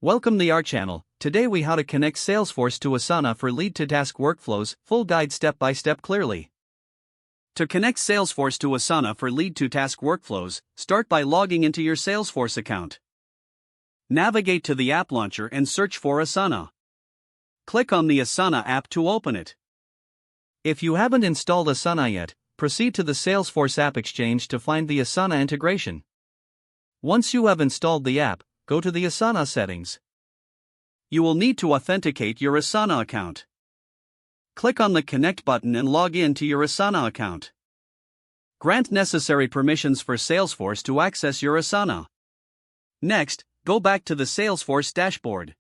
Welcome to our channel. Today we how to connect Salesforce to Asana for lead-to-task workflows, full guide step-by-step clearly. To connect Salesforce to Asana for lead-to-task workflows, start by logging into your Salesforce account. Navigate to the app launcher and search for Asana. Click on the Asana app to open it. If you haven't installed Asana yet, proceed to the Salesforce App Exchange to find the Asana integration. Once you have installed the app, go to the Asana settings. You will need to authenticate your Asana account. Click on the Connect button and log in to your Asana account. Grant necessary permissions for Salesforce to access your Asana. Next, go back to the Salesforce dashboard.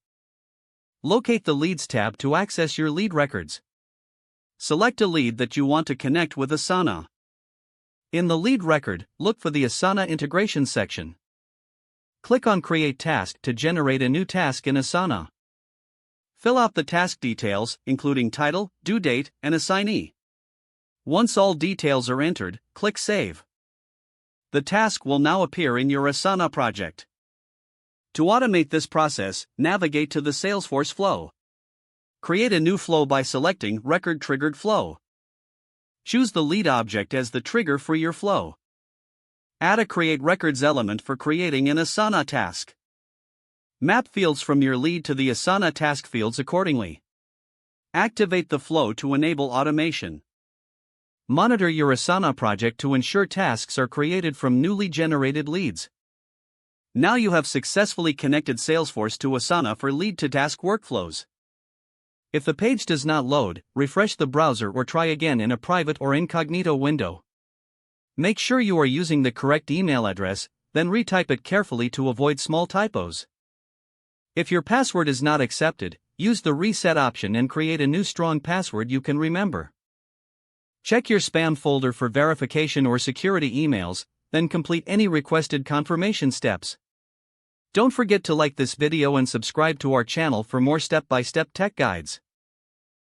Locate the Leads tab to access your lead records. Select a lead that you want to connect with Asana. In the lead record, look for the Asana integration section. Click on Create Task to generate a new task in Asana. Fill out the task details, including title, due date, and assignee. Once all details are entered, click Save. The task will now appear in your Asana project. To automate this process, navigate to the Salesforce flow. Create a new flow by selecting Record Triggered Flow. Choose the lead object as the trigger for your flow. Add a Create Records element for creating an Asana task. Map fields from your lead to the Asana task fields accordingly. Activate the flow to enable automation. Monitor your Asana project to ensure tasks are created from newly generated leads. Now you have successfully connected Salesforce to Asana for lead-to-task workflows. If the page does not load, refresh the browser or try again in a private or incognito window. Make sure you are using the correct email address, then retype it carefully to avoid small typos. If your password is not accepted, use the reset option and create a new strong password you can remember. Check your spam folder for verification or security emails, then complete any requested confirmation steps. Don't forget to like this video and subscribe to our channel for more step-by-step tech guides.